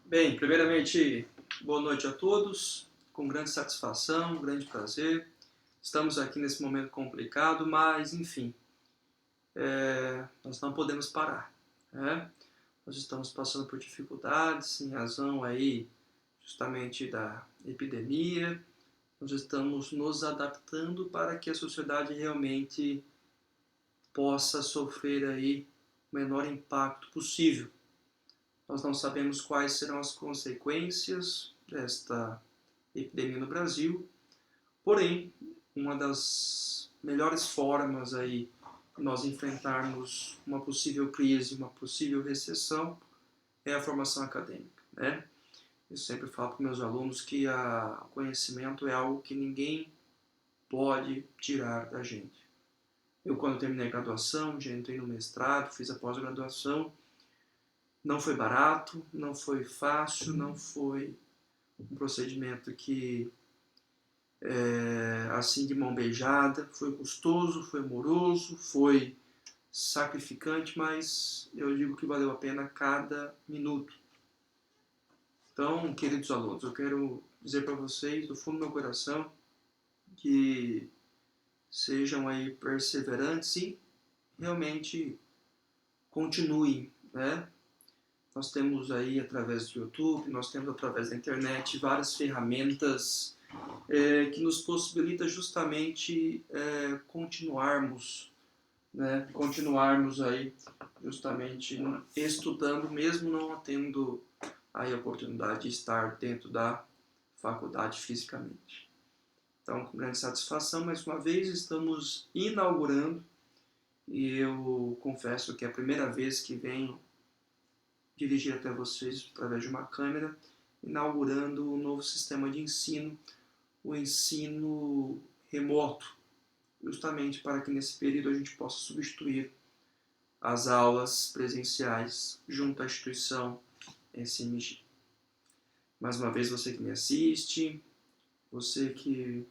Bem, primeiramente, boa noite a todos. Com grande satisfação, grande prazer. Estamos aqui nesse momento complicado, mas enfim, nós não podemos parar, né? Nós estamos passando por dificuldades em razão aí justamente da epidemia. Nós estamos nos adaptando para que a sociedade realmente possa sofrer aí o menor impacto possível. Nós não sabemos quais serão as consequências desta epidemia no Brasil, porém, uma das melhores formas aí de nós enfrentarmos uma possível crise, uma possível recessão, é a formação acadêmica, né? Eu sempre falo para meus alunos que o conhecimento é algo que ninguém pode tirar da gente. Eu, quando terminei a graduação, já entrei no mestrado, fiz a pós-graduação. Não foi barato, não foi fácil, não foi um procedimento que assim de mão beijada. Foi custoso, foi moroso, foi sacrificante, mas eu digo que valeu a pena cada minuto. Então, queridos alunos, eu quero dizer para vocês, do fundo do meu coração, que sejam aí perseverantes e realmente continuem, né? Nós temos aí, através do YouTube, nós temos através da internet, várias ferramentas que nos possibilita justamente continuarmos, né? Continuarmos aí justamente estudando, mesmo não tendo aí a oportunidade de estar dentro da faculdade fisicamente. Então, com grande satisfação, mais uma vez, estamos inaugurando, e eu confesso que é a primeira vez que venho dirigir até vocês através de uma câmera, inaugurando um novo sistema de ensino, o ensino remoto, justamente para que nesse período a gente possa substituir as aulas presenciais junto à instituição SMG. Mais uma vez, você que me assiste, você que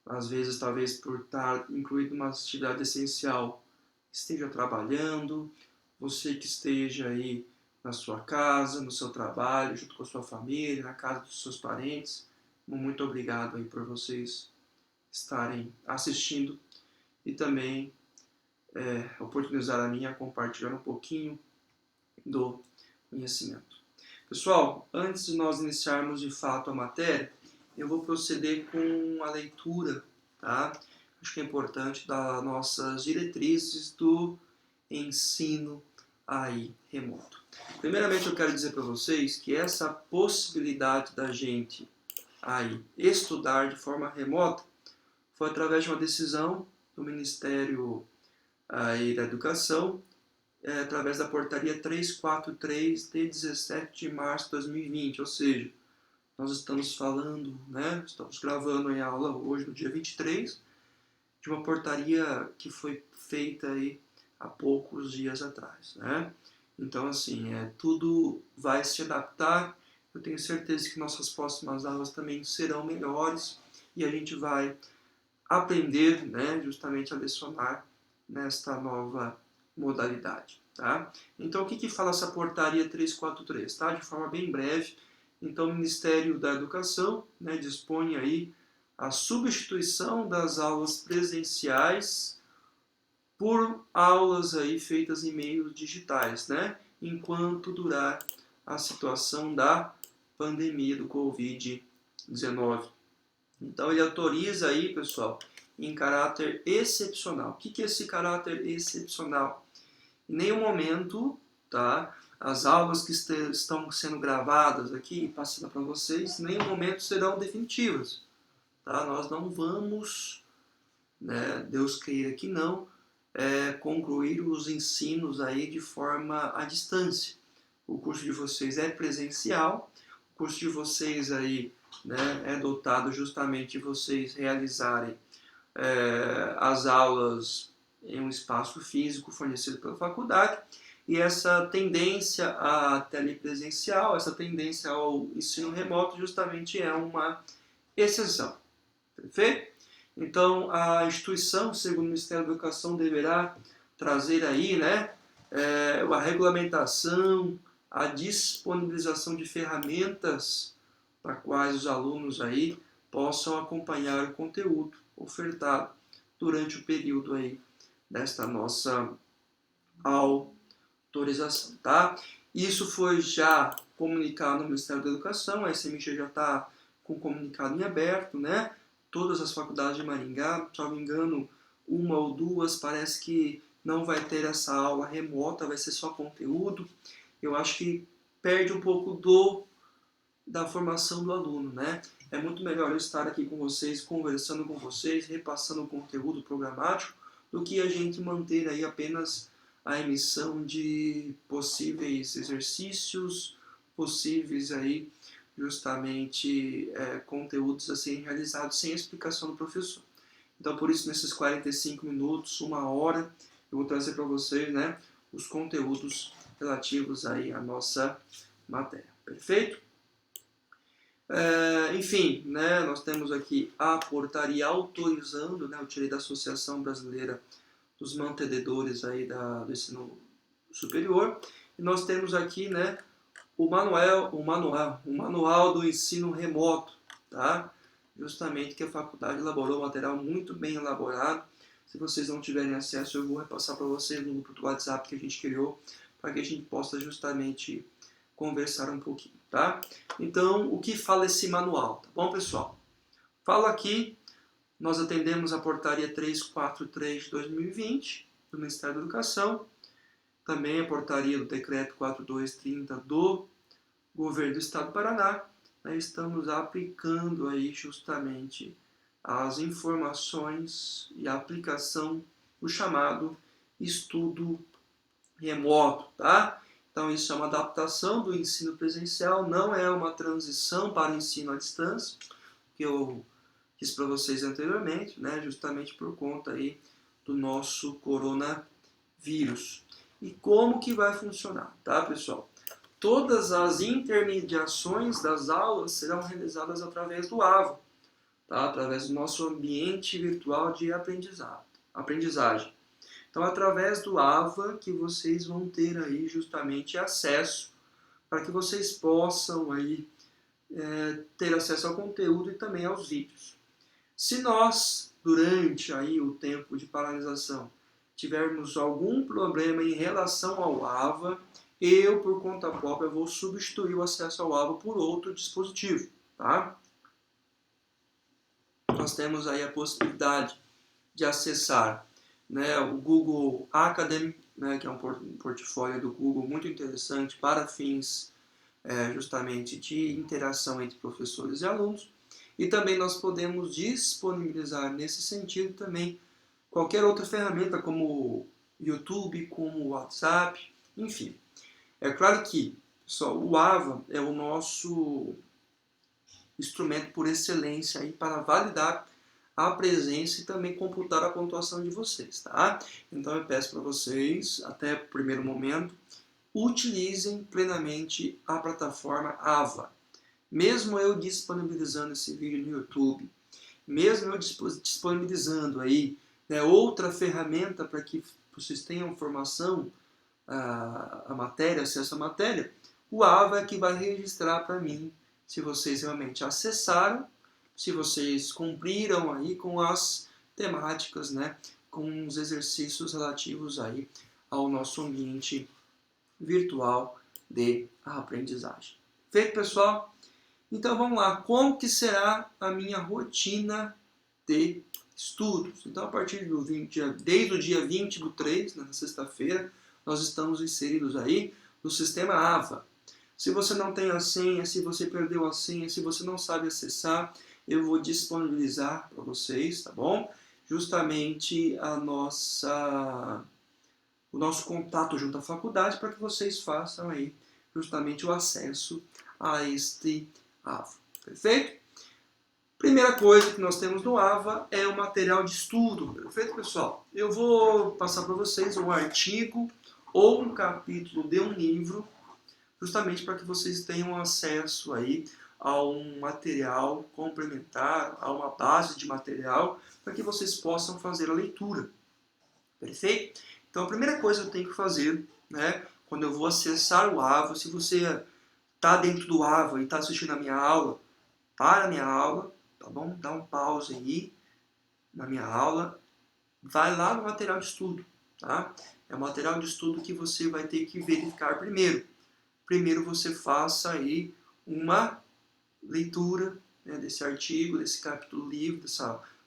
às vezes, talvez por estar incluído numa atividade essencial, esteja trabalhando, você que esteja aí na sua casa, no seu trabalho, junto com a sua família, na casa dos seus parentes. Muito obrigado aí por vocês estarem assistindo e também oportunizar a mim a compartilhar um pouquinho do conhecimento. Pessoal, antes de nós iniciarmos de fato a matéria, eu vou proceder com a leitura, tá? Acho que é importante das nossas diretrizes do ensino aí remoto. Primeiramente, eu quero dizer para vocês que essa possibilidade da gente aí estudar de forma remota foi através de uma decisão do Ministério aí da Educação, através da portaria 343 de 17 de março de 2020, ou seja, nós estamos falando, né, estamos gravando em aula hoje no dia 23, de uma portaria que foi feita aí há poucos dias atrás, né? Então, assim, tudo vai se adaptar. Eu tenho certeza que nossas próximas aulas também serão melhores e a gente vai aprender, né, justamente a lecionar nesta nova modalidade, tá? Então, o que fala essa portaria 343, tá? De forma bem breve. Então, o Ministério da Educação, né, dispõe aí a substituição das aulas presenciais por aulas aí feitas em meios digitais, né? Enquanto durar a situação da pandemia do Covid-19. Então ele autoriza aí, pessoal, em caráter excepcional. O que é esse caráter excepcional? Em nenhum momento, tá? As aulas que estão sendo gravadas aqui, passando para vocês, em nenhum momento serão definitivas, tá? Nós não vamos, né, Deus queira que não, concluir os ensinos aí de forma à distância. O curso de vocês é presencial, o curso de vocês aí, né, é dotado justamente de vocês realizarem as aulas em um espaço físico fornecido pela faculdade, e essa tendência à telepresencial, essa tendência ao ensino remoto justamente é uma exceção. Perfeito? Então, a instituição, segundo o Ministério da Educação, deverá trazer aí, né, a regulamentação a disponibilização de ferramentas para quais os alunos aí possam acompanhar o conteúdo ofertado durante o período aí desta nossa autorização, tá? Isso foi já comunicado no Ministério da Educação, a SMG já está com o comunicado em aberto, né? Todas as faculdades de Maringá, se não me engano, uma ou duas, parece que não vai ter essa aula remota, vai ser só conteúdo. Eu acho que perde um pouco da formação do aluno, né? É muito melhor eu estar aqui com vocês, conversando com vocês, repassando o conteúdo programático, do que a gente manter aí apenas a emissão de possíveis exercícios, possíveis aí justamente conteúdos a serem realizados sem explicação do professor. Então, por isso, nesses 45 minutos, uma hora, eu vou trazer para vocês, né, os conteúdos relativos aí à nossa matéria. Perfeito? Enfim, né, nós temos aqui a portaria autorizando, né, eu tirei da Associação Brasileira dos Mantenedores aí do ensino superior, e nós temos aqui, né, o manual do ensino remoto, tá? Justamente que a faculdade elaborou um material muito bem elaborado. Se vocês não tiverem acesso, eu vou repassar para vocês no grupo do WhatsApp que a gente criou, para que a gente possa justamente conversar um pouquinho, tá? Então, o que fala esse manual, tá bom, pessoal? Fala aqui, nós atendemos a portaria 343 de 2020, do Ministério da Educação, também a portaria do decreto 4230 do Governo do Estado do Paraná. Nós estamos aplicando aí justamente as informações e a aplicação do chamado estudo remoto, tá? Então isso é uma adaptação do ensino presencial, não é uma transição para o ensino à distância, que eu fiz para vocês anteriormente, né? Justamente por conta aí do nosso coronavírus. E como que vai funcionar, tá, pessoal? Todas as intermediações das aulas serão realizadas através do AVA, tá? Através do nosso ambiente virtual de aprendizagem. Então, através do AVA que vocês vão ter aí justamente acesso para que vocês possam aí ter acesso ao conteúdo e também aos vídeos. Se nós, durante aí o tempo de paralisação, tivermos algum problema em relação ao AVA, eu, por conta própria, vou substituir o acesso ao AVA por outro dispositivo, tá? Nós temos aí a possibilidade de acessar, né, o Google Academy, né, que é um portfólio do Google muito interessante para fins justamente de interação entre professores e alunos. E também nós podemos disponibilizar nesse sentido também qualquer outra ferramenta como YouTube, como WhatsApp, enfim. É claro que, pessoal, o AVA é o nosso instrumento por excelência aí para validar a presença e também computar a pontuação de vocês, tá? Então eu peço para vocês, até o primeiro momento, utilizem plenamente a plataforma AVA. Mesmo eu disponibilizando esse vídeo no YouTube, mesmo eu disponibilizando aí, né, outra ferramenta para que vocês tenham formação, a matéria, acesso à matéria, o AVA é que vai registrar para mim se vocês realmente acessaram, se vocês cumpriram aí com as temáticas, né, com os exercícios relativos aí ao nosso ambiente virtual de aprendizagem. Feito, pessoal? Então vamos lá, como que será a minha rotina de estudos? Então a partir desde o dia 20/3, na sexta-feira, nós estamos inseridos aí no sistema AVA. Se você não tem a senha, se você perdeu a senha, se você não sabe acessar, eu vou disponibilizar para vocês, tá bom? Justamente o nosso contato junto à faculdade para que vocês façam aí justamente o acesso a este AVA. Perfeito? Primeira coisa que nós temos no AVA é o material de estudo. Perfeito, pessoal? Eu vou passar para vocês um artigo ou um capítulo de um livro, justamente para que vocês tenham acesso aí a um material complementar, a uma base de material, para que vocês possam fazer a leitura. Perfeito? Então, a primeira coisa que eu tenho que fazer, né, quando eu vou acessar o AVA, se você está dentro do AVA e está assistindo a minha aula, para a minha aula, tá bom? Dá um pause aí na minha aula, vai lá no material de estudo, tá? É o material de estudo que você vai ter que verificar primeiro. Primeiro você faça aí uma leitura, né, desse artigo, desse capítulo livre,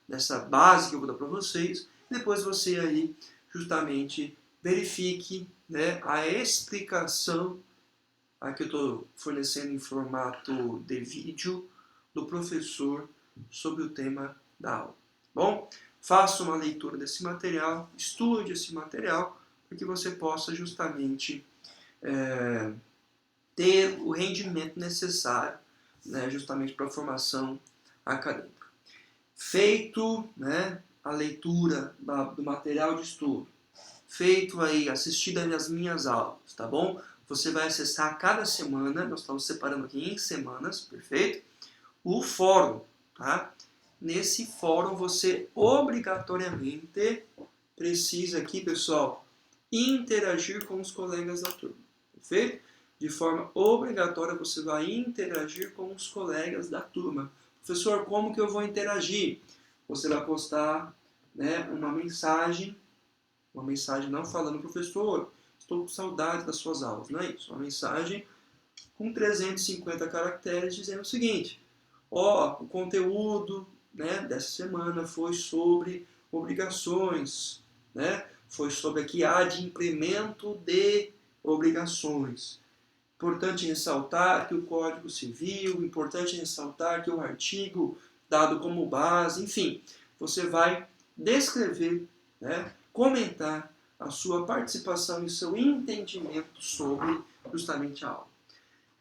dessa base que eu vou dar para vocês. Depois você aí justamente verifique, né, a explicação aqui eu estou fornecendo em formato de vídeo do professor sobre o tema da aula. Bom, faça uma leitura desse material, estude esse material para que você possa justamente ter o rendimento necessário, né, justamente para a formação acadêmica. Feito, né, a leitura do material de estudo, feito aí, assistida às minhas aulas, tá bom? Você vai acessar cada semana, nós estamos separando aqui em semanas, perfeito? O fórum, tá? Nesse fórum você obrigatoriamente precisa aqui, pessoal, interagir com os colegas da turma, perfeito? De forma obrigatória você vai interagir com os colegas da turma. Professor, como que eu vou interagir? Você vai postar, né, uma mensagem não falando, professor, estou com saudade das suas aulas, não é isso? Uma mensagem com 350 caracteres dizendo o seguinte: ó, o conteúdo, né, dessa semana foi sobre obrigações, né? Foi sobre aqui adimplemento de obrigações. Importante ressaltar que o Código Civil, importante ressaltar que o artigo dado como base, enfim, você vai descrever, né, comentar a sua participação e o seu entendimento sobre justamente a aula.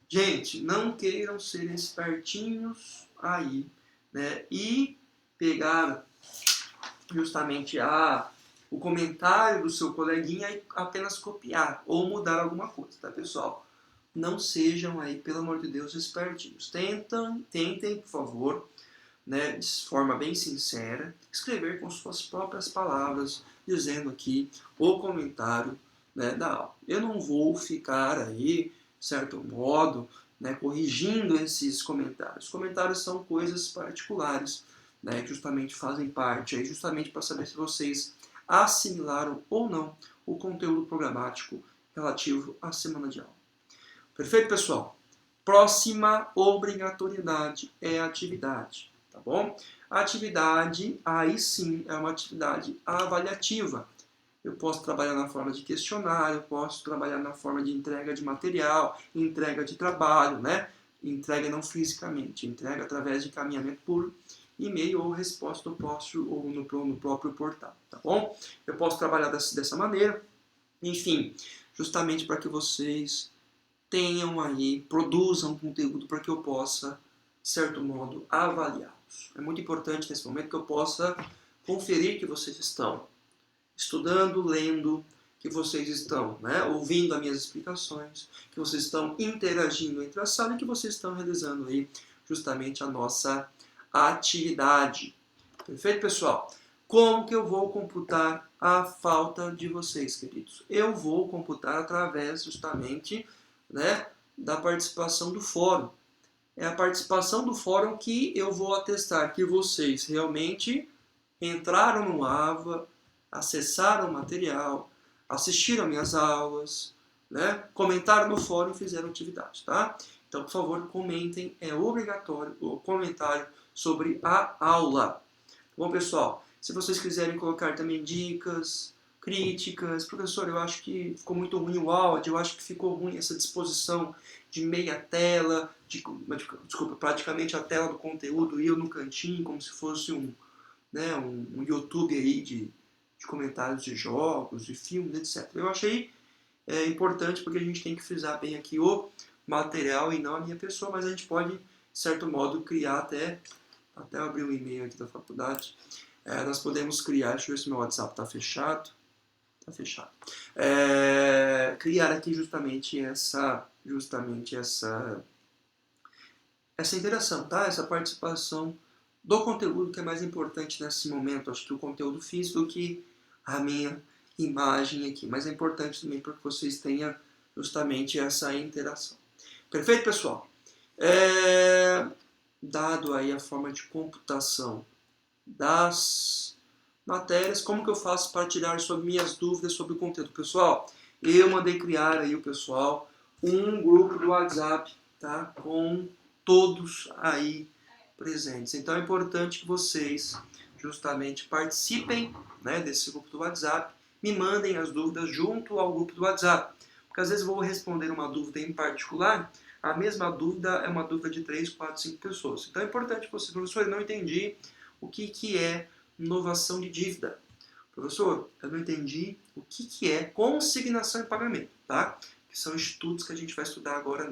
Gente, não queiram ser espertinhos aí, né, e pegar justamente o comentário do seu coleguinha e apenas copiar ou mudar alguma coisa, tá, pessoal? Não sejam aí, pelo amor de Deus, espertinhos. Tentem, por favor, né, de forma bem sincera, escrever com suas próprias palavras, dizendo aqui o comentário, né, da aula. Eu não vou ficar aí, de certo modo, né, corrigindo esses comentários. Os comentários são coisas particulares, né, que justamente fazem parte, aí, justamente para saber se vocês assimilaram ou não o conteúdo programático relativo à semana de aula. Perfeito, pessoal? Próxima obrigatoriedade é a atividade, tá bom? A atividade, aí sim, é uma atividade avaliativa. Eu posso trabalhar na forma de questionário, posso trabalhar na forma de entrega de material, entrega de trabalho, né? Entrega não fisicamente, entrega através de encaminhamento por e-mail ou resposta ou no próprio portal, tá bom? Eu posso trabalhar dessa maneira, enfim, justamente para que vocês tenham aí, produzam conteúdo para que eu possa, de certo modo, avaliá-los. É muito importante nesse momento que eu possa conferir que vocês estão estudando, lendo, que vocês estão, né, ouvindo as minhas explicações, que vocês estão interagindo entre a sala e que vocês estão realizando aí justamente a nossa atividade. Perfeito, pessoal? Como que eu vou computar a falta de vocês, queridos? Eu vou computar através justamente, né, da participação do fórum. É a participação do fórum que eu vou atestar que vocês realmente entraram no AVA, acessaram o material, assistiram minhas aulas, né, comentaram no fórum e fizeram atividade, tá? Então, por favor, comentem, é obrigatório o comentário sobre a aula. Bom, pessoal, se vocês quiserem colocar também dicas, críticas, professor, eu acho que ficou muito ruim o áudio, eu acho que ficou ruim essa disposição de meia tela, desculpa, praticamente a tela do conteúdo e eu no cantinho, como se fosse um YouTube aí de comentários de jogos, de filmes, etc. Eu achei importante porque a gente tem que frisar bem aqui o material e não a minha pessoa, mas a gente pode, de certo modo, criar até abrir um e-mail aqui da faculdade, nós podemos criar, deixa eu ver se meu WhatsApp está fechado, criar aqui justamente essa interação, tá? Essa participação do conteúdo que é mais importante nesse momento, acho que o conteúdo físico do que a minha imagem aqui, mas é importante também para que vocês tenham justamente essa interação. Perfeito, pessoal? Dado aí a forma de computação das matérias, como que eu faço para tirar sobre minhas dúvidas sobre o conteúdo? Pessoal, eu mandei criar aí o pessoal um grupo do WhatsApp, tá? Com todos aí presentes. Então é importante que vocês justamente participem, né, desse grupo do WhatsApp, me mandem as dúvidas junto ao grupo do WhatsApp. Porque às vezes eu vou responder uma dúvida em particular, a mesma dúvida é uma dúvida de 3, 4, 5 pessoas. Então é importante você, professor, eu não entendi o que é inovação de dívida. Professor, eu não entendi o que é consignação e pagamento, tá? Que são estudos que a gente vai estudar agora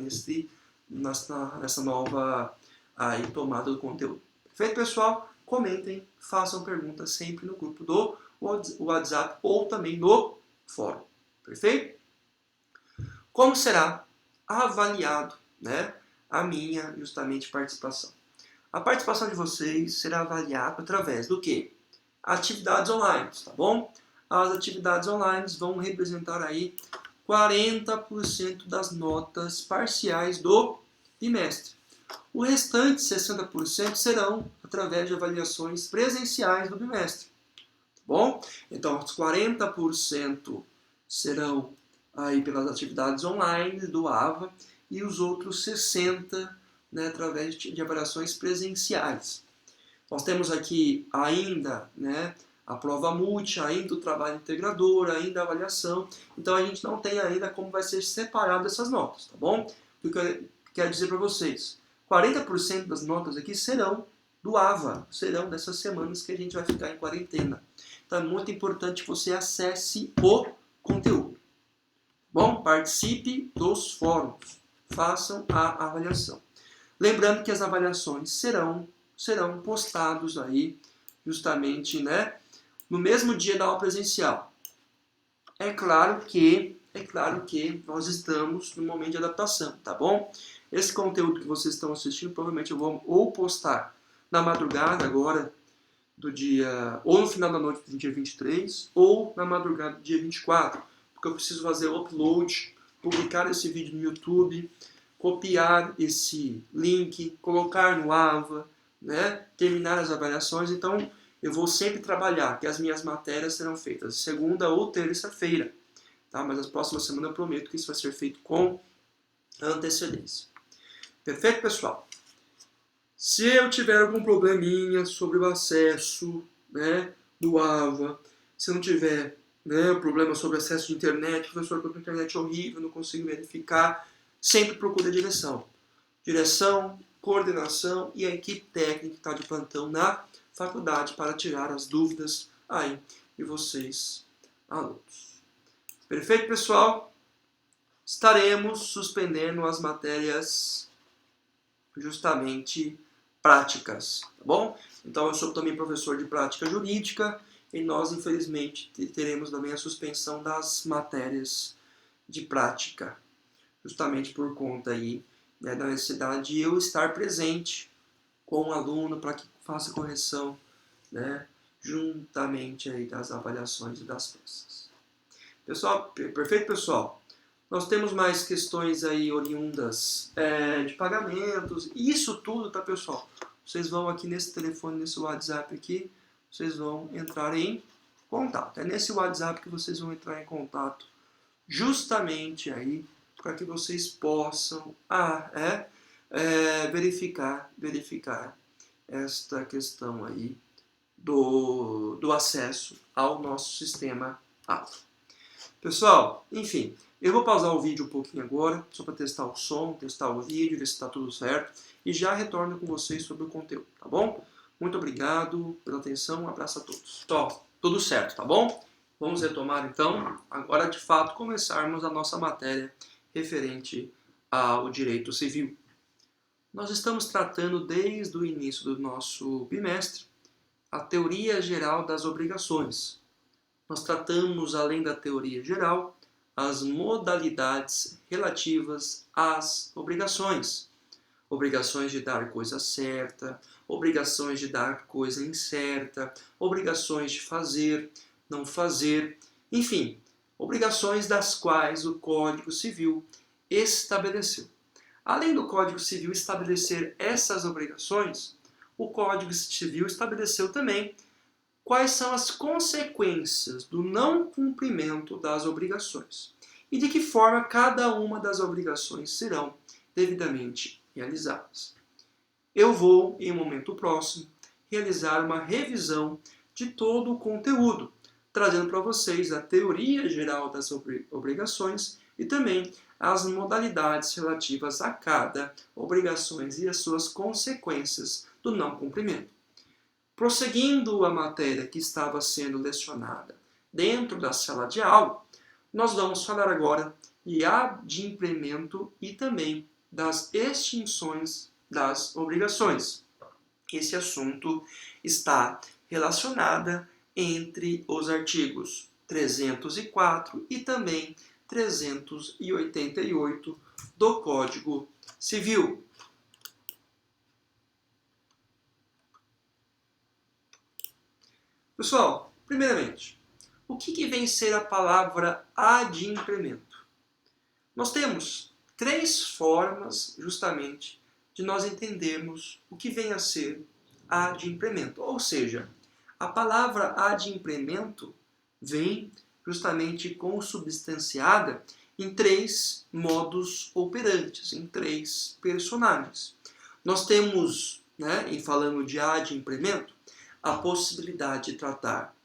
nessa nova aí, tomada do conteúdo. Perfeito, pessoal? Comentem, façam perguntas sempre no grupo do WhatsApp ou também no fórum. Perfeito? Como será avaliado, né, a minha, justamente, participação? A participação de vocês será avaliada através do quê? Atividades online, tá bom? As atividades online vão representar aí 40% das notas parciais do bimestre. O restante 60% serão através de avaliações presenciais do bimestre. Tá bom? Então, os 40% serão aí pelas atividades online do AVA e os outros 60%, né, através de avaliações presenciais. Nós temos aqui ainda, né, a prova multi, ainda o trabalho integrador, ainda a avaliação. Então a gente não tem ainda como vai ser separado essas notas, tá bom? O que eu quero dizer para vocês, 40% das notas aqui serão do AVA, serão dessas semanas que a gente vai ficar em quarentena. Então é muito importante que você acesse o conteúdo. Bom, participe dos fóruns, façam a avaliação. Lembrando que as avaliações serão postados aí, justamente, né, no mesmo dia da aula presencial. É claro que nós estamos no momento de adaptação, tá bom? Esse conteúdo que vocês estão assistindo, provavelmente eu vou ou postar na madrugada agora, do dia, ou no final da noite do dia 23, ou na madrugada do dia 24, porque eu preciso fazer o upload, publicar esse vídeo no YouTube, copiar esse link, colocar no AVA, né? Terminar as avaliações. Então, eu vou sempre trabalhar, que as minhas matérias serão feitas segunda ou terça-feira, tá? Mas as próximas semanas eu prometo que isso vai ser feito com antecedência. Perfeito, pessoal? Se eu tiver algum probleminha sobre o acesso, né, do AVA, se eu não tiver, né, problema sobre acesso de internet, professor, eu estou com a internet horrível, não consigo verificar, sempre procure a direção. Direção, coordenação e a equipe técnica que está de plantão na faculdade para tirar as dúvidas aí de vocês, alunos. Perfeito, pessoal? Estaremos suspendendo as matérias justamente práticas, tá bom? Então eu sou também professor de prática jurídica e nós, infelizmente, teremos também a suspensão das matérias de prática, justamente por conta aí, né, da necessidade de eu estar presente com o aluno para que faça correção, né, juntamente aí das avaliações e das peças. Pessoal, perfeito, pessoal? Nós temos mais questões aí oriundas de pagamentos. Isso tudo, tá, pessoal? Vocês vão aqui nesse telefone, nesse WhatsApp aqui, vocês vão entrar em contato. É nesse WhatsApp que vocês vão entrar em contato justamente aí para que vocês possam verificar esta questão aí do acesso ao nosso sistema AVA. Pessoal, enfim, eu vou pausar o vídeo um pouquinho agora, só para testar o som, testar o vídeo, ver se está tudo certo, e já retorno com vocês sobre o conteúdo, tá bom? Muito obrigado pela atenção, um abraço a todos. Tudo certo, tá bom? Vamos retomar então, agora de fato começarmos a nossa matéria referente ao direito civil. Nós estamos tratando desde o início do nosso bimestre a teoria geral das obrigações. Nós tratamos, além da teoria geral, as modalidades relativas às obrigações. Obrigações de dar coisa certa, obrigações de dar coisa incerta, obrigações de fazer, não fazer, enfim, obrigações das quais o Código Civil estabeleceu. Além do Código Civil estabelecer essas obrigações, o Código Civil estabeleceu também quais são as consequências do não cumprimento das obrigações e de que forma cada uma das obrigações serão devidamente realizadas. Eu vou, em um momento próximo, realizar uma revisão de todo o conteúdo, trazendo para vocês a teoria geral das obrigações e também as modalidades relativas a cada obrigações e as suas consequências do não cumprimento. Prosseguindo a matéria que estava sendo lecionada dentro da sala de aula, nós vamos falar agora de adimplemento e também das extinções das obrigações. Esse assunto está relacionado entre os artigos 304 e também 388 do Código Civil. Pessoal, primeiramente, o que vem ser a palavra adimplemento? Nós temos 3 formas, justamente, de nós entendermos o que vem a ser adimplemento. Ou seja, a palavra adimplemento vem justamente consubstanciada em 3 modus operantes, em 3 personagens. Nós temos, em falando de adimplemento, a possibilidade de tratar,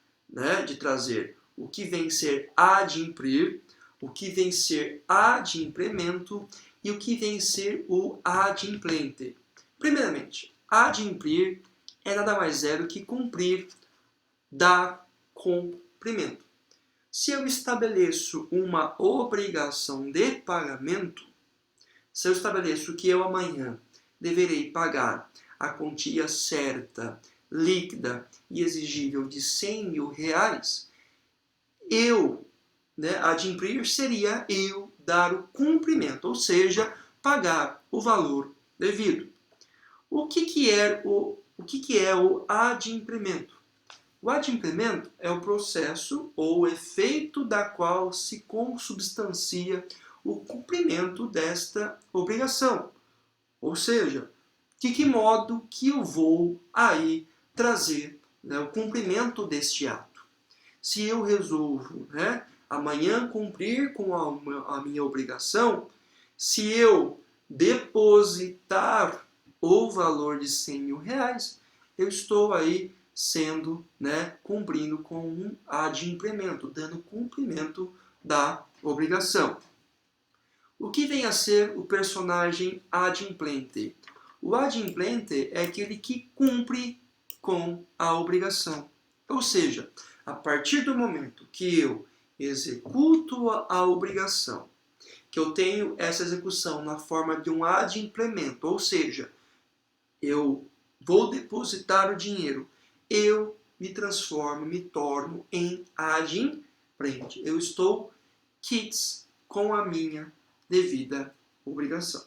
de trazer o que vem ser adimplir, o que vem ser adimplemento e o que vem ser o adimplente. Primeiramente, adimplir é nada mais do que cumprir, dar cumprimento. Se eu estabeleço uma obrigação de pagamento, se eu estabeleço que eu amanhã deverei pagar a quantia certa, líquida e exigível de R$100.000, adimplir seria eu dar o cumprimento, ou seja, pagar o valor devido. O que é o adimplemento? O adimplemento é o processo ou o efeito da qual se consubstancia o cumprimento desta obrigação. Ou seja, de que modo que eu vou aí trazer o cumprimento deste ato. Se eu resolvo amanhã cumprir com a minha obrigação, se eu depositar o valor de R$100.000, eu estou aí cumprindo com um adimplemento, dando cumprimento da obrigação. O que vem a ser o personagem adimplente? O adimplente é aquele que cumpre com a obrigação. Ou seja, a partir do momento que eu executo a obrigação, que eu tenho essa execução na forma de um adimplemento, ou seja, eu vou depositar o dinheiro, eu me transformo, me torno em adimplente. Eu estou quites com a minha devida obrigação.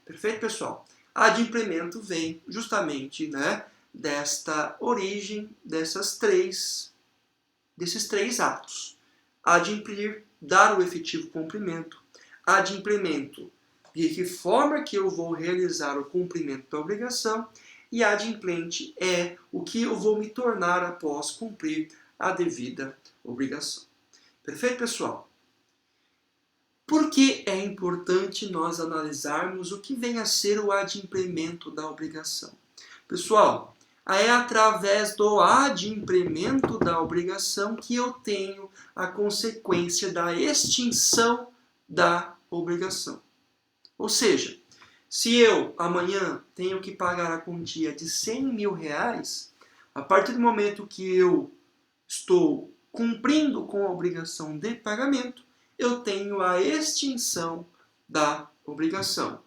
Perfeito, pessoal? Adimplemento vem justamente desta origem desses três atos. Adimplir, dar o efetivo cumprimento. Adimplemento, de que forma que eu vou realizar o cumprimento da obrigação. E adimplente é o que eu vou me tornar após cumprir a devida obrigação. Perfeito, pessoal? Por que é importante nós analisarmos o que vem a ser o adimplemento da obrigação? Pessoal, é através do adimplemento da obrigação que eu tenho a consequência da extinção da obrigação. Ou seja, se eu amanhã tenho que pagar a quantia de R$100.000, a partir do momento que eu estou cumprindo com a obrigação de pagamento, eu tenho a extinção da obrigação.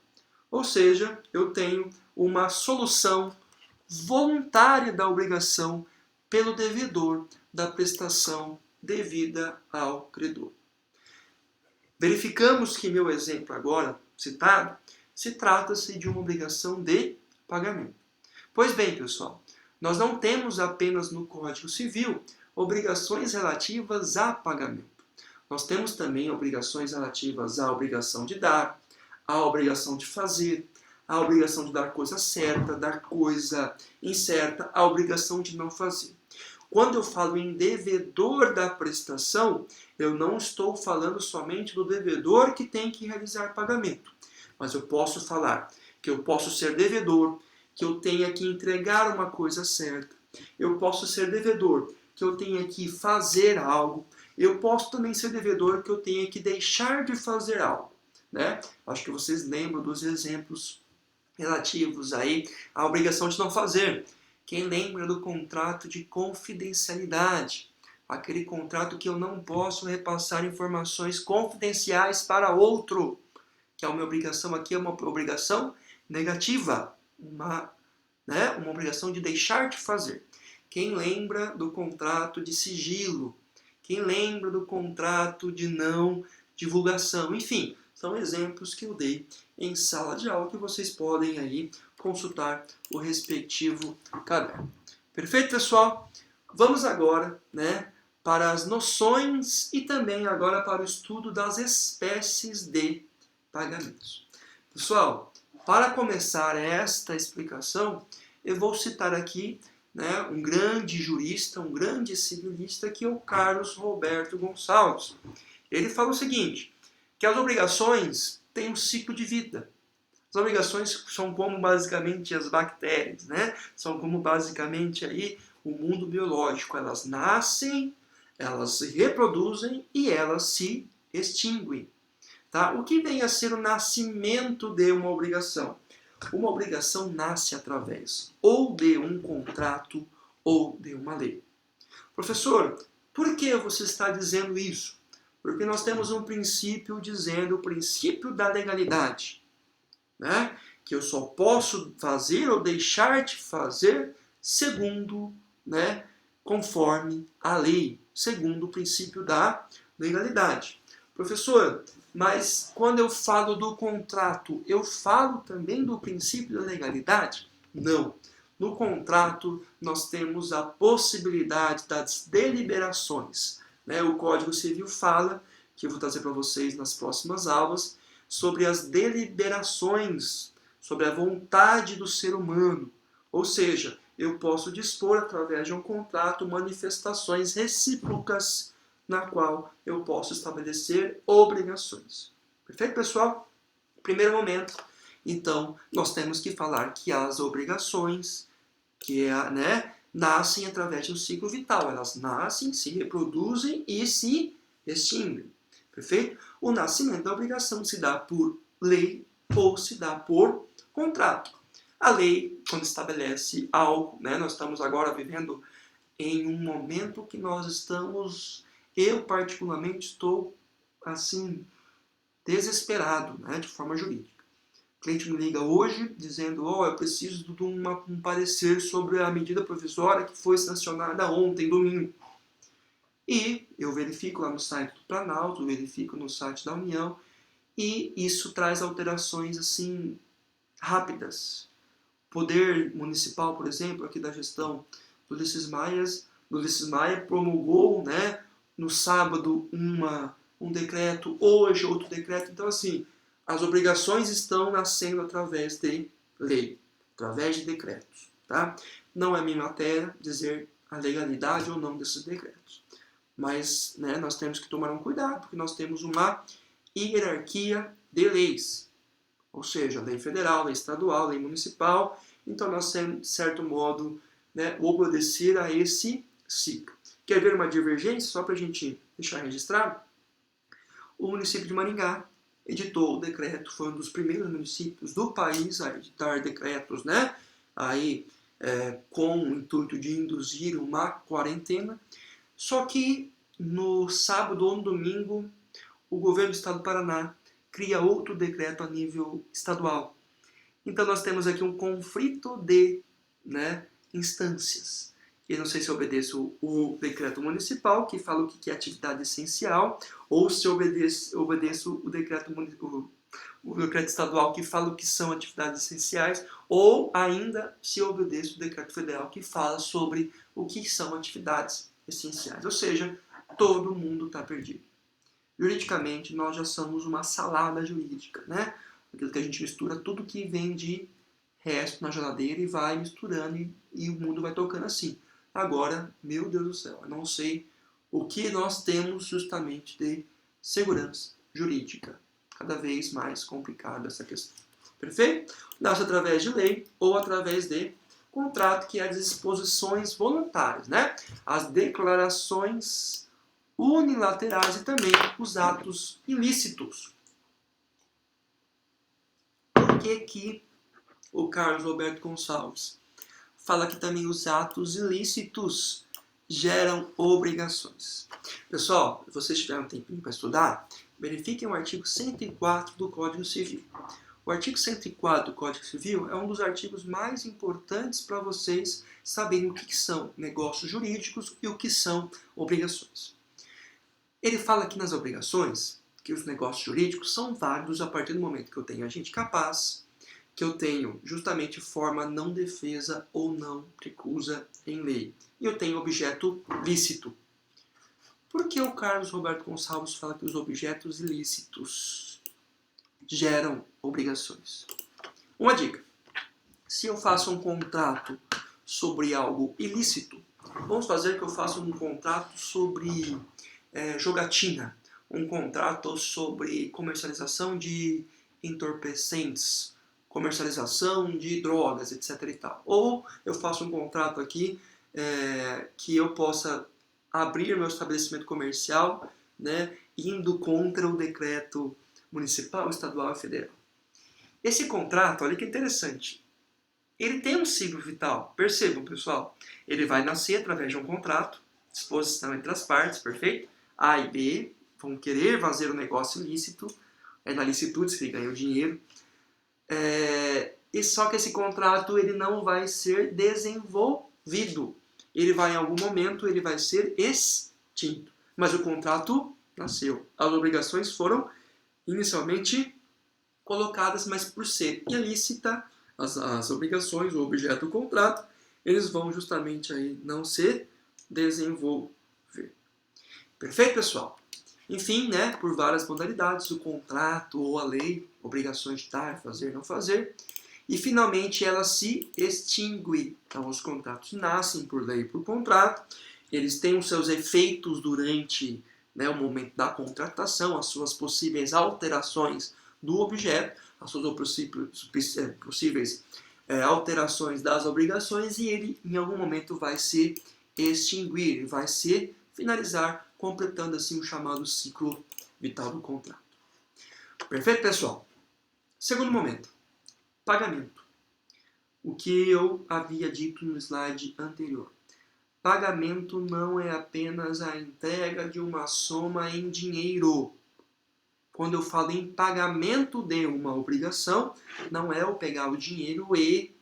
Ou seja, eu tenho uma solução voluntária da obrigação pelo devedor da prestação devida ao credor. Verificamos que meu exemplo agora citado se trata-se de uma obrigação de pagamento. Pois bem, pessoal, nós não temos apenas no Código Civil obrigações relativas a pagamento. nós temos também obrigações relativas à obrigação de dar, à obrigação de fazer, à obrigação de dar coisa certa, dar coisa incerta, à obrigação de não fazer. Quando eu falo em devedor da prestação, eu não estou falando somente do devedor que tem que realizar pagamento, mas eu posso falar que eu posso ser devedor, que eu tenha que entregar uma coisa certa, eu posso ser devedor, que eu tenha que fazer algo, eu posso também ser devedor, que eu tenha que deixar de fazer algo, né? Acho que vocês lembram dos exemplos relativos aí à obrigação de não fazer. Quem lembra do contrato de confidencialidade? Aquele contrato que eu não posso repassar informações confidenciais para outro, que é uma obrigação aqui, é uma obrigação negativa, uma obrigação de deixar de fazer. Quem lembra do contrato de sigilo? Quem lembra do contrato de não divulgação? Enfim, são exemplos que eu dei em sala de aula que vocês podem aí consultar o respectivo caderno. Perfeito, pessoal? Vamos agora, para as noções e também agora para o estudo das espécies de pagamentos. Pessoal, para começar esta explicação, eu vou citar aqui um grande jurista, um grande civilista, que é o Carlos Roberto Gonçalves. Ele fala o seguinte, que as obrigações têm um ciclo de vida. As obrigações são como basicamente as bactérias, São como basicamente aí o mundo biológico. Elas nascem, elas se reproduzem e elas se extinguem. Tá? O que vem a ser o nascimento de uma obrigação? Uma obrigação nasce através ou de um contrato ou de uma lei. Professor, por que você está dizendo isso? Porque nós temos um princípio dizendo o princípio da legalidade, que eu só posso fazer ou deixar de fazer segundo, conforme a lei, segundo o princípio da legalidade. Professor, mas quando eu falo do contrato, eu falo também do princípio da legalidade? Não. No contrato, nós temos a possibilidade das deliberações. O Código Civil fala, que eu vou trazer para vocês nas próximas aulas, sobre as deliberações, sobre a vontade do ser humano. Ou seja, eu posso dispor, através de um contrato, manifestações recíprocas na qual eu posso estabelecer obrigações. Perfeito, pessoal? Primeiro momento, então, nós temos que falar que as obrigações, nascem através de um ciclo vital. Elas nascem, se reproduzem e se extinguem. Perfeito? O nascimento da obrigação se dá por lei ou se dá por contrato. A lei, quando estabelece algo, nós estamos agora vivendo em um momento que nós estamos... Eu, particularmente, estou, assim, desesperado, de forma jurídica. O cliente me liga hoje dizendo, eu preciso de um parecer sobre a medida provisória que foi sancionada ontem, domingo. E eu verifico lá no site do Planalto, verifico no site da União, e isso traz alterações, assim, rápidas. O Poder Municipal, por exemplo, aqui da gestão do Ulisses Maia promulgou, no sábado um decreto, hoje outro decreto. Então, assim, as obrigações estão nascendo através de lei, através de decretos. Tá? Não é minha matéria dizer a legalidade ou não desses decretos. Mas nós temos que tomar um cuidado, porque nós temos uma hierarquia de leis. Ou seja, lei federal, lei estadual, lei municipal. Então, nós temos, de certo modo, obedecer a esse ciclo. Quer ver uma divergência? Só para a gente deixar registrado. O município de Maringá editou o decreto, foi um dos primeiros municípios do país a editar decretos, com o intuito de induzir uma quarentena. Só que no sábado ou no domingo, o governo do estado do Paraná cria outro decreto a nível estadual. Então nós temos aqui um conflito de instâncias. Eu não sei se eu obedeço o decreto municipal, que fala o que é atividade essencial, ou se eu obedeço o decreto estadual, que fala o que são atividades essenciais, ou ainda se eu obedeço o decreto federal, que fala sobre o que são atividades essenciais. Ou seja, todo mundo está perdido. Juridicamente, nós já somos uma salada jurídica, né? Aquilo que a gente mistura tudo que vem de resto na geladeira e vai misturando e o mundo vai tocando assim. Agora, meu Deus do céu, eu não sei o que nós temos justamente de segurança jurídica. Cada vez mais complicada essa questão. Perfeito? Nasce através de lei ou através de contrato, que é as disposições voluntárias, né? As declarações unilaterais e também os atos ilícitos. Por que o Carlos Roberto Gonçalves fala que também os atos ilícitos geram obrigações? Pessoal, se vocês tiverem um tempinho para estudar, verifiquem o artigo 104 do Código Civil. O artigo 104 do Código Civil é um dos artigos mais importantes para vocês saberem o que são negócios jurídicos e o que são obrigações. Ele fala aqui nas obrigações que os negócios jurídicos são válidos a partir do momento que eu tenho agente capaz, que eu tenho justamente forma não defesa ou não recusa em lei. E eu tenho objeto lícito. Por que o Carlos Roberto Gonçalves fala que os objetos ilícitos geram obrigações? Uma dica. Se eu faço um contrato sobre algo ilícito, vamos fazer que eu faça um contrato sobre jogatina, um contrato sobre comercialização de entorpecentes, comercialização de drogas, etc. e tal. Ou eu faço um contrato aqui que eu possa abrir meu estabelecimento comercial, né, indo contra o decreto municipal, estadual e federal. Esse contrato, olha que interessante, ele tem um ciclo vital. Percebam, pessoal, ele vai nascer através de um contrato, disposição entre as partes, perfeito? A e B vão querer fazer um negócio ilícito, na licitude se ganha o dinheiro, e só que esse contrato ele não vai ser desenvolvido. Ele vai, em algum momento, ele vai ser extinto. Mas o contrato nasceu. As obrigações foram inicialmente colocadas, mas por ser ilícita, as obrigações, o objeto do contrato, eles vão justamente aí não se desenvolver. Perfeito, pessoal? Enfim, né, por várias modalidades, o contrato ou a lei, obrigações de dar, fazer, não fazer, e finalmente ela se extingue. Então os contratos nascem por lei e por contrato, eles têm os seus efeitos durante, né, o momento da contratação, as suas possíveis alterações do objeto, as suas possíveis alterações das obrigações, e ele em algum momento vai se extinguir, vai se finalizar, completando assim o chamado ciclo vital do contrato. Perfeito, pessoal? Segundo momento, pagamento. O que eu havia dito no slide anterior. Pagamento não é apenas a entrega de uma soma em dinheiro. Quando eu falo em pagamento de uma obrigação, não é eu pegar o dinheiro e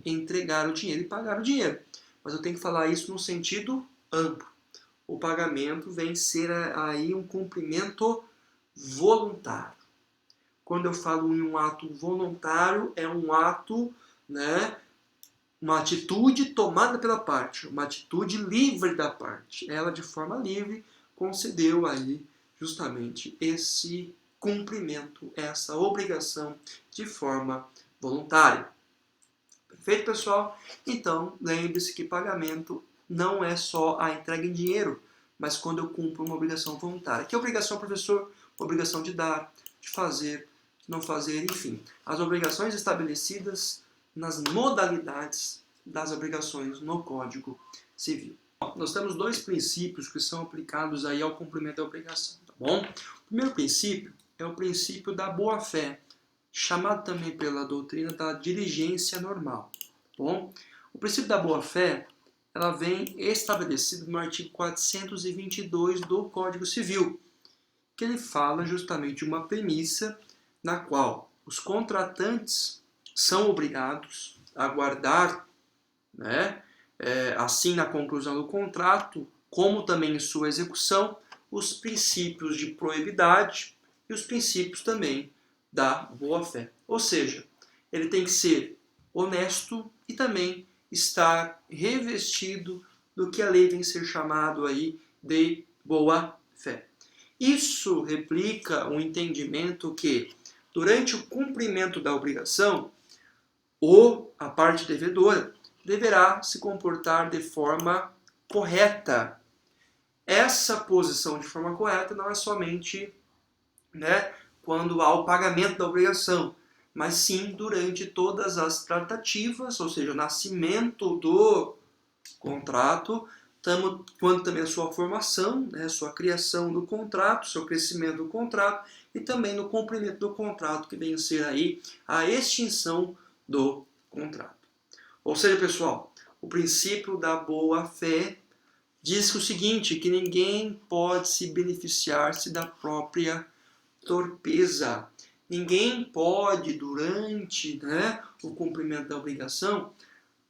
entregar o dinheiro e pagar o dinheiro. Mas eu tenho que falar isso no sentido amplo. O pagamento vem ser aí um cumprimento voluntário. Quando eu falo em um ato voluntário, é um ato, né, uma atitude tomada pela parte, uma atitude livre da parte. Ela, de forma livre, concedeu aí justamente esse cumprimento, essa obrigação de forma voluntária. Perfeito, pessoal? Então, lembre-se que pagamento não é só a entrega em dinheiro, mas quando eu cumpro uma obrigação voluntária. Que obrigação, professor? Obrigação de dar, de fazer, de não fazer, enfim. As obrigações estabelecidas nas modalidades das obrigações no Código Civil. Nós temos dois princípios que são aplicados aí ao cumprimento da obrigação, tá bom? O primeiro princípio é o princípio da boa-fé, chamado também pela doutrina da diligência normal. Bom, o princípio da boa-fé, ela vem estabelecido no artigo 422 do Código Civil, que ele fala justamente de uma premissa na qual os contratantes são obrigados a guardar, né, assim na conclusão do contrato, como também em sua execução, os princípios de probidade e os princípios também da boa-fé. Ou seja, ele tem que ser honesto e também estar revestido do que a lei vem ser chamado aí de boa-fé. Isso replica um entendimento que, durante o cumprimento da obrigação, a parte devedora deverá se comportar de forma correta. Essa posição de forma correta não é somente, né, quando há o pagamento da obrigação, mas sim durante todas as tratativas, ou seja, o nascimento do contrato, quanto também a sua formação, né, sua criação do contrato, seu crescimento do contrato e também no cumprimento do contrato, que vem a ser aí a extinção do contrato. Ou seja, pessoal, o princípio da boa-fé diz o seguinte, que ninguém pode se beneficiar-se da própria torpeza. Ninguém pode, durante, né, o cumprimento da obrigação,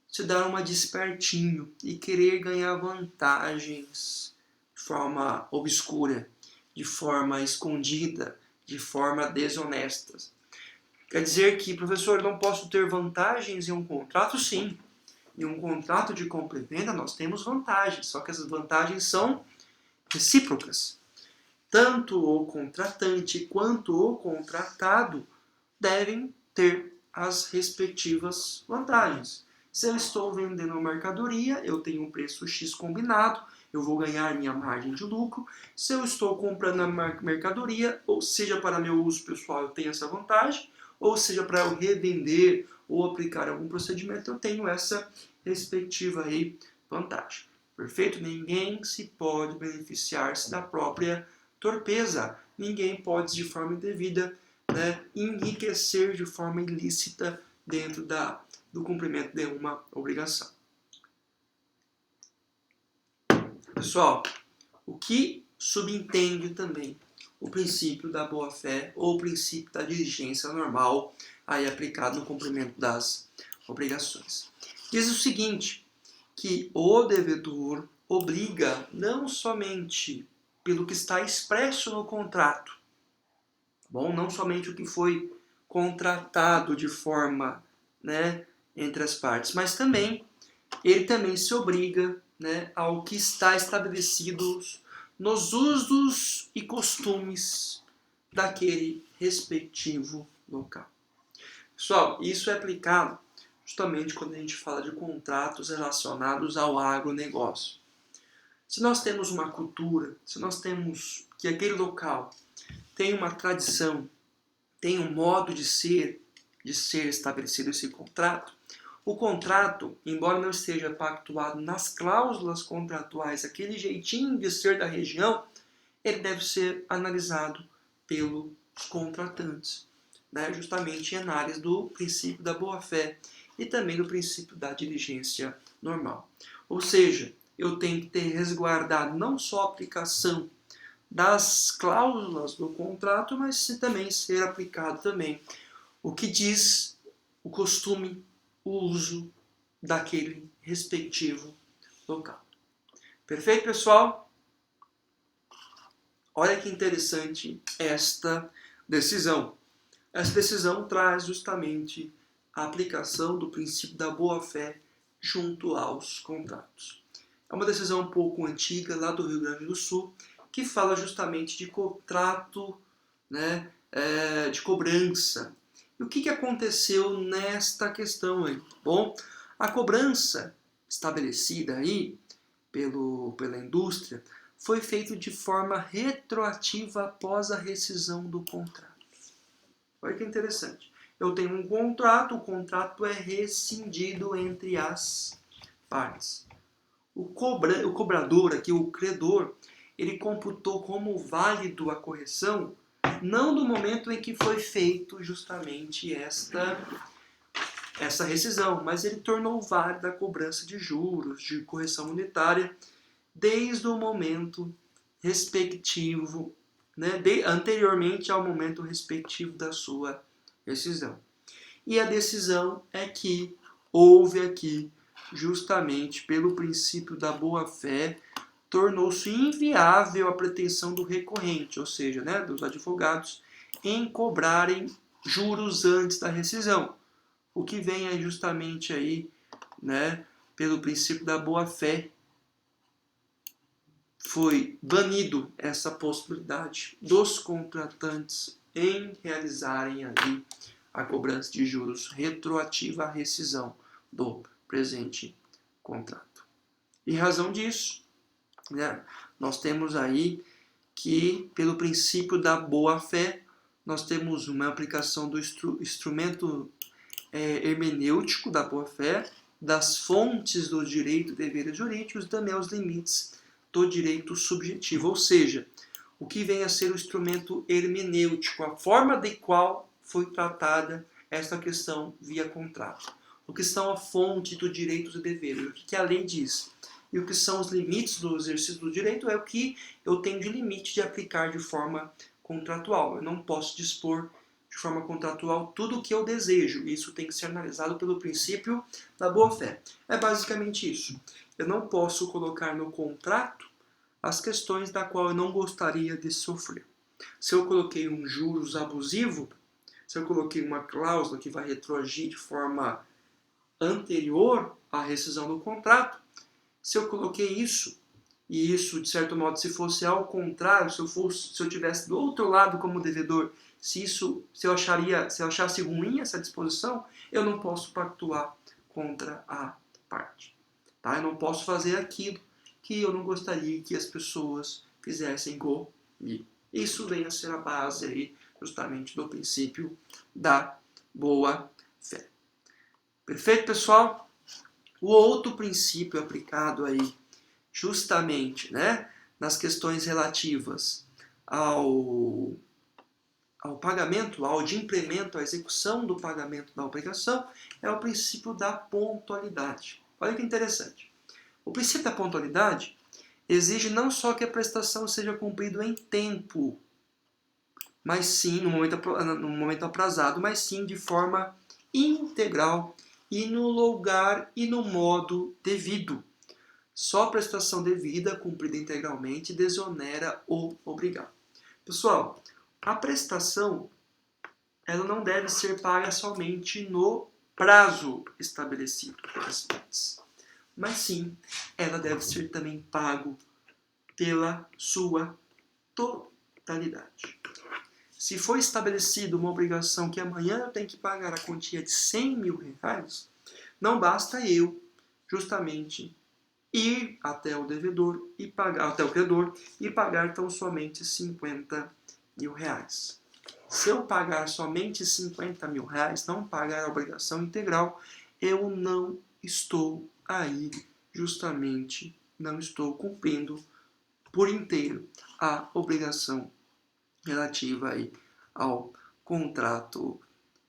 se dar uma despertinho e querer ganhar vantagens de forma obscura, de forma escondida, de forma desonesta. Quer dizer que, professor, eu não posso ter vantagens em um contrato? Sim. Em um contrato de compra e venda nós temos vantagens, só que essas vantagens são recíprocas. Tanto o contratante quanto o contratado devem ter as respectivas vantagens. Se eu estou vendendo uma mercadoria, eu tenho um preço X combinado, eu vou ganhar minha margem de lucro. Se eu estou comprando a mercadoria, ou seja para meu uso pessoal, eu tenho essa vantagem, ou seja para eu revender ou aplicar algum procedimento, eu tenho essa respectiva aí vantagem. Perfeito? Ninguém se pode beneficiar-se da própria torpeza. Ninguém pode, de forma indevida, né, enriquecer de forma ilícita dentro do cumprimento de uma obrigação. Pessoal, o que subentende também o princípio da boa-fé ou o princípio da diligência normal aí aplicado no cumprimento das obrigações? Diz o seguinte, que o devedor obriga não somente pelo que está expresso no contrato, bom, não somente o que foi contratado de forma, né, entre as partes, mas também ele também se obriga, né, ao que está estabelecido nos usos e costumes daquele respectivo local. Pessoal, isso é aplicado justamente quando a gente fala de contratos relacionados ao agronegócio. Se nós temos uma cultura, se nós temos que aquele local tem uma tradição, tem um modo de ser estabelecido esse contrato, o contrato, embora não esteja pactuado nas cláusulas contratuais, aquele jeitinho de ser da região, ele deve ser analisado pelos contratantes, né? Justamente em análise do princípio da boa-fé e também do princípio da diligência normal. Ou seja, eu tenho que ter resguardado não só a aplicação das cláusulas do contrato, mas também ser aplicado também o que diz o costume, o uso daquele respectivo local. Perfeito, pessoal? Olha que interessante esta decisão. Essa decisão traz justamente a aplicação do princípio da boa-fé junto aos contratos. É uma decisão um pouco antiga, lá do Rio Grande do Sul, que fala justamente de contrato, né, de cobrança. E o que aconteceu nesta questão aí? Bom, a cobrança estabelecida aí pela indústria foi feita de forma retroativa após a rescisão do contrato. Olha que interessante. Eu tenho um contrato, o contrato é rescindido entre as partes. O cobrador aqui, o credor, ele computou como válido a correção não do momento em que foi feito justamente essa rescisão, mas ele tornou válida a cobrança de juros, de correção monetária, desde o momento respectivo, né, anteriormente ao momento respectivo da sua rescisão. E a decisão é que houve aqui, justamente pelo princípio da boa-fé, tornou-se inviável a pretensão do recorrente, ou seja, né, dos advogados, em cobrarem juros antes da rescisão. O que vem é justamente aí, né, pelo princípio da boa-fé, foi banido essa possibilidade dos contratantes em realizarem ali a cobrança de juros retroativa à rescisão do presente contrato. Em razão disso, né, nós temos aí que, pelo princípio da boa-fé, nós temos uma aplicação do instrumento hermenêutico da boa-fé, das fontes do direito e deveres jurídicos e também aos limites do direito subjetivo, ou seja, o que vem a ser o instrumento hermenêutico, a forma de qual foi tratada esta questão via contrato. O que são a fonte do direito e deveres, o que a lei diz. E o que são os limites do exercício do direito é o que eu tenho de limite de aplicar de forma contratual. Eu não posso dispor de forma contratual tudo o que eu desejo. Isso tem que ser analisado pelo princípio da boa-fé. É basicamente isso. Eu não posso colocar no contrato as questões da qual eu não gostaria de sofrer. Se eu coloquei um juros abusivo, se eu coloquei uma cláusula que vai retroagir de forma anterior à rescisão do contrato, se eu coloquei isso, e isso, de certo modo, se fosse ao contrário, se eu tivesse do outro lado como devedor, se eu achasse ruim essa disposição, eu não posso pactuar contra a parte. Tá? Eu não posso fazer aquilo que eu não gostaria que as pessoas fizessem comigo. Isso vem a ser a base aí, justamente do princípio da boa-fé. Perfeito, pessoal? O outro princípio aplicado aí, justamente, né, nas questões relativas ao pagamento, ao adimplemento, à execução do pagamento da obrigação, é o princípio da pontualidade. Olha que interessante. O princípio da pontualidade exige não só que a prestação seja cumprida em tempo, mas sim, no momento aprazado, mas sim de forma integral e no lugar e no modo devido. Só a prestação devida, cumprida integralmente, desonera o obrigado. Pessoal, a prestação ela não deve ser paga somente no prazo estabelecido pelas partes, mas sim, ela deve ser também pago pela sua totalidade. Se for estabelecida uma obrigação que amanhã eu tenho que pagar a quantia de R$100.000, não basta eu, justamente, ir até o devedor e pagar, até o credor e pagar tão somente R$50.000. Se eu pagar somente R$50.000, não pagar a obrigação integral, eu não estou aí, justamente, não estou cumprindo por inteiro a obrigação relativa aí ao contrato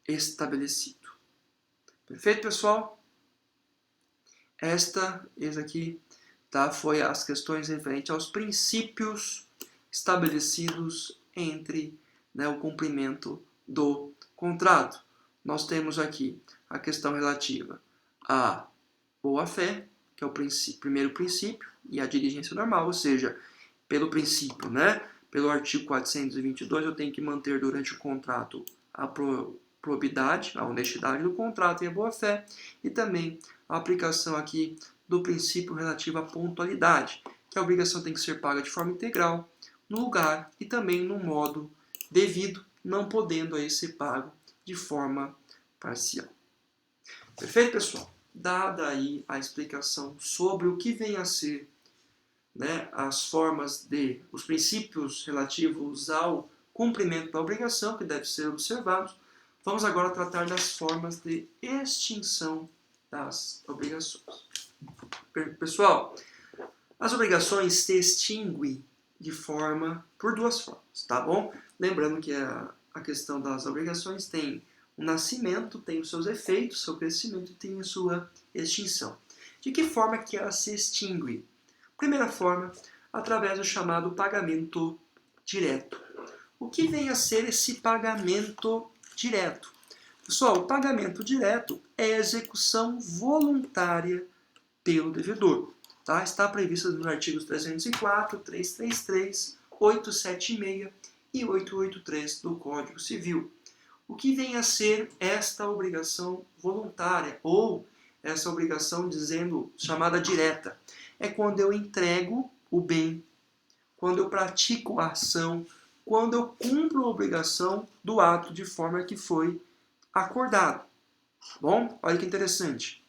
estabelecido. Perfeito, pessoal? Esse aqui, tá, foi as questões referentes aos princípios estabelecidos entre, né, o cumprimento do contrato. Nós temos aqui a questão relativa à boa-fé, que é o primeiro princípio, e a diligência normal, ou seja, pelo princípio, né, pelo artigo 422, eu tenho que manter durante o contrato a probidade, a honestidade do contrato e a boa-fé, e também a aplicação aqui do princípio relativo à pontualidade, que a obrigação tem que ser paga de forma integral, no lugar e também no modo devido, não podendo aí ser pago de forma parcial. Perfeito, pessoal? Dada aí a explicação sobre o que vem a ser, né, as formas os princípios relativos ao cumprimento da obrigação que deve ser observados, vamos agora tratar das formas de extinção das obrigações. Pessoal, as obrigações se extinguem por duas formas, tá bom? Lembrando que a questão das obrigações tem o nascimento, tem os seus efeitos, seu crescimento e tem a sua extinção. De que forma que ela se extingue? Primeira forma, através do chamado pagamento direto. O que vem a ser esse pagamento direto? Pessoal, o pagamento direto é a execução voluntária pelo devedor. Tá? Está prevista nos artigos 304, 333, 876 e 883 do Código Civil. O que vem a ser esta obrigação voluntária ou essa obrigação chamada direta? É quando eu entrego o bem quando eu pratico a ação, quando eu cumpro a obrigação do ato de forma que foi acordado. Bom, olha que interessante.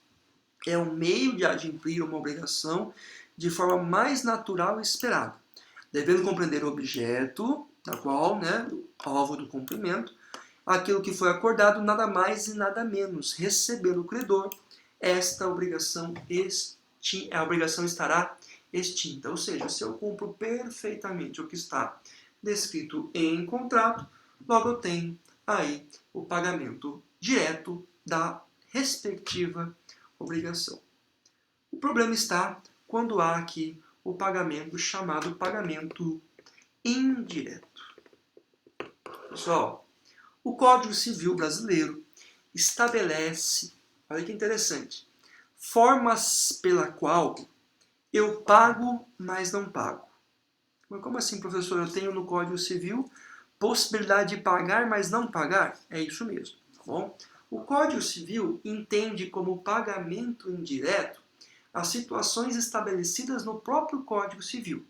É um meio de adimplir uma obrigação de forma mais natural e esperada, devendo compreender o objeto, da qual, alvo do cumprimento, aquilo que foi acordado, nada mais e nada menos, receber o credor, esta obrigação a obrigação estará extinta. Ou seja, se eu cumpro perfeitamente o que está descrito em contrato, logo eu tenho aí o pagamento direto da respectiva obrigação. O problema está quando há aqui o pagamento chamado pagamento indireto. Pessoal, o Código Civil Brasileiro estabelece, olha que interessante, formas pela qual eu pago, mas não pago. Mas como assim, professor? Eu tenho no Código Civil possibilidade de pagar, mas não pagar? É isso mesmo, tá bom? O Código Civil entende como pagamento indireto as situações estabelecidas no próprio Código Civil.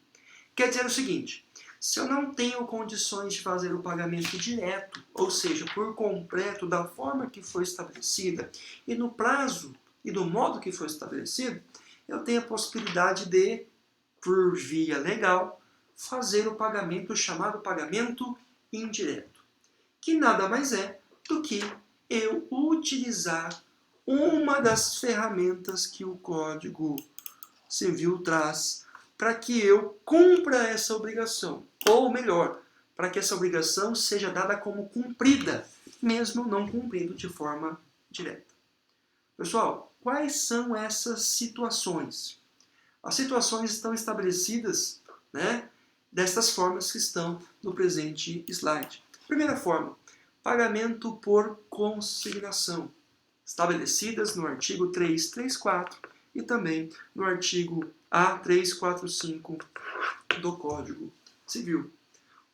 Quer dizer o seguinte, se eu não tenho condições de fazer o pagamento direto, ou seja, por completo, da forma que foi estabelecida, e no prazo e do modo que foi estabelecido, eu tenho a possibilidade de, por via legal, fazer o pagamento chamado pagamento indireto, que nada mais é do que eu utilizar uma das ferramentas que o Código Civil traz para que eu cumpra essa obrigação. Ou melhor, para que essa obrigação seja dada como cumprida, mesmo não cumprindo de forma direta. Pessoal, quais são essas situações? As situações estão estabelecidas, destas formas que estão no presente slide. Primeira forma, pagamento por consignação, estabelecidas no artigo 334 e também no artigo A345 do Código Civil.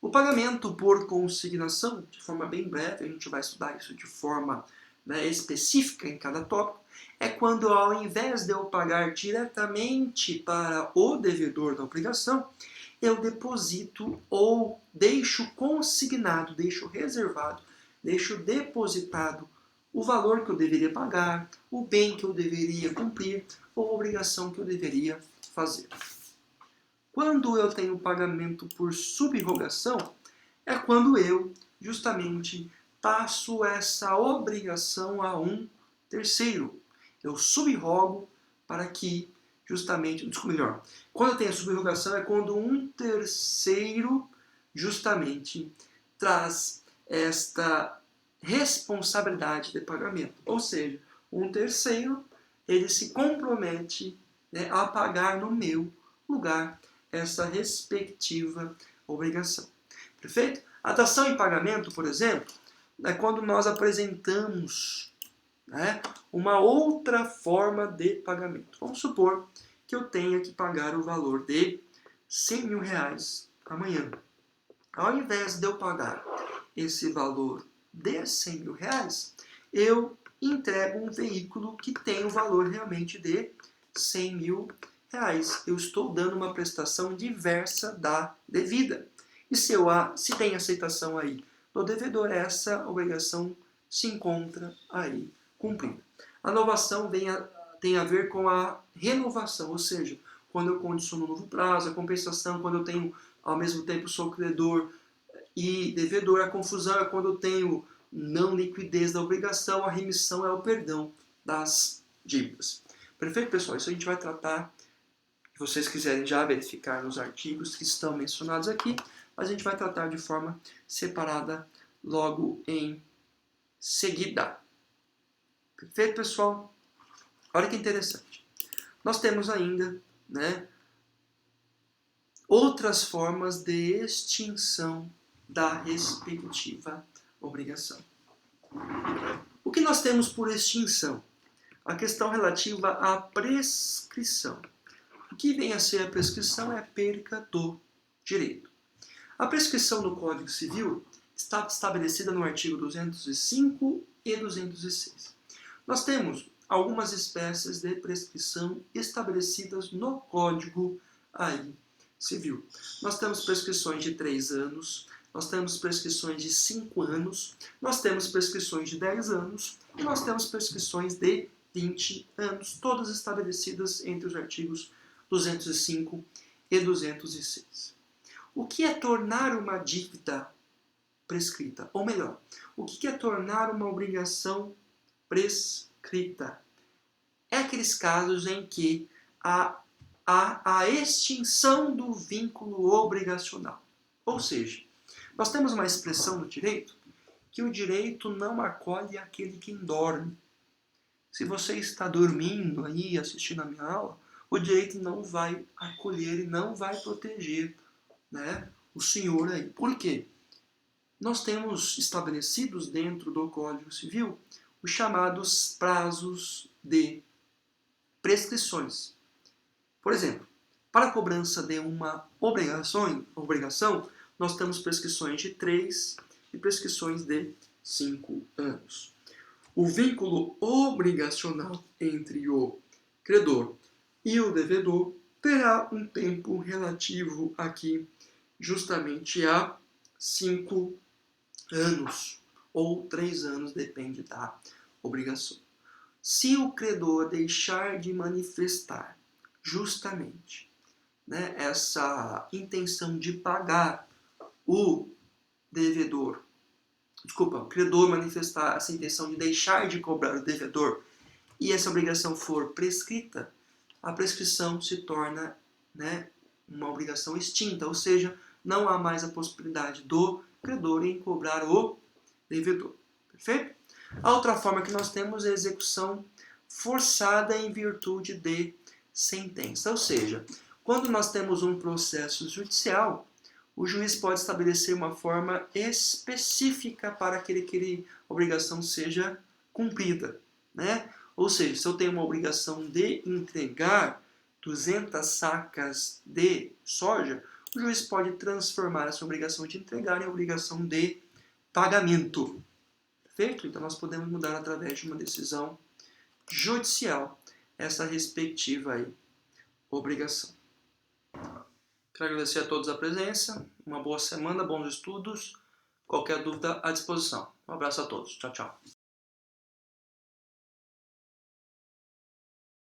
O pagamento por consignação, de forma bem breve, a gente vai estudar isso de forma específica em cada tópico, é quando, ao invés de eu pagar diretamente para o devedor da obrigação, eu deposito ou deixo consignado, deixo reservado, deixo depositado o valor que eu deveria pagar, o bem que eu deveria cumprir ou a obrigação que eu deveria fazer. Quando eu tenho pagamento por subrogação, é quando eu, justamente, passo essa obrigação a um terceiro. Eu subrogo para que, justamente, desculpa, melhor. Quando eu tenho a subrogação é quando um terceiro, justamente, traz esta responsabilidade de pagamento. Ou seja, um terceiro, ele se compromete a pagar no meu lugar essa respectiva obrigação. Perfeito? A dação em pagamento, por exemplo, é quando nós apresentamos uma outra forma de pagamento. Vamos supor que eu tenha que pagar o valor de R$100.000 amanhã. Ao invés de eu pagar esse valor de R$100.000, eu entrego um veículo que tem o valor realmente de R$100.000. Eu estou dando uma prestação diversa da devida. E se tem aceitação aí do devedor, essa obrigação se encontra aí cumprida. A novação tem a ver com a renovação, ou seja, quando eu condiciono um novo prazo, a compensação, quando eu tenho, ao mesmo tempo, sou credor e devedor. A confusão é quando eu tenho não liquidez da obrigação, a remissão é o perdão das dívidas. Perfeito, pessoal? Isso a gente vai tratar, se vocês quiserem já verificar nos artigos que estão mencionados aqui, a gente vai tratar de forma separada logo em seguida. Perfeito, pessoal? Olha que interessante. Nós temos ainda outras formas de extinção da respectiva obrigação. O que nós temos por extinção? A questão relativa à prescrição. O que vem a ser a prescrição é a perca do direito. A prescrição do Código Civil está estabelecida no artigo 205 e 206. Nós temos algumas espécies de prescrição estabelecidas no Código aí Civil. Nós temos prescrições de 3 anos, nós temos prescrições de 5 anos, nós temos prescrições de 10 anos e nós temos prescrições de 20 anos, todas estabelecidas entre os artigos 205 e 206. O que é tornar uma dívida prescrita? Ou melhor, o que é tornar uma obrigação prescrita? É aqueles casos em que há a extinção do vínculo obrigacional. Ou seja, nós temos uma expressão no direito que o direito não acolhe aquele que dorme. Se você está dormindo aí assistindo a minha aula, o direito não vai acolher e não vai proteger, né, o senhor aí. Por quê? Nós temos estabelecidos dentro do Código Civil os chamados prazos de prescrições. Por exemplo, para a cobrança de uma obrigação, nós temos prescrições de 3 e prescrições de 5 anos. O vínculo obrigacional entre o credor e o devedor terá um tempo relativo aqui justamente a 5 anos ou 3 anos, depende da obrigação. Se o credor deixar de manifestar justamente, né, essa intenção de pagar o devedor, o credor manifestar essa intenção de deixar de cobrar o devedor e essa obrigação for prescrita, a prescrição se torna, né, uma obrigação extinta, ou seja, não há mais a possibilidade do credor em cobrar o devedor. Perfeito? A outra forma que nós temos é a execução forçada em virtude de sentença, ou seja, quando nós temos um processo judicial, o juiz pode estabelecer uma forma específica para que aquela obrigação seja cumprida, né? Ou seja, se eu tenho uma obrigação de entregar 200 sacas de soja, o juiz pode transformar essa obrigação de entregar em obrigação de pagamento. Perfeito? Então nós podemos mudar através de uma decisão judicial essa respectiva aí, obrigação. Quero agradecer a todos a presença, uma boa semana, bons estudos, qualquer dúvida à disposição. Um abraço a todos, tchau, tchau.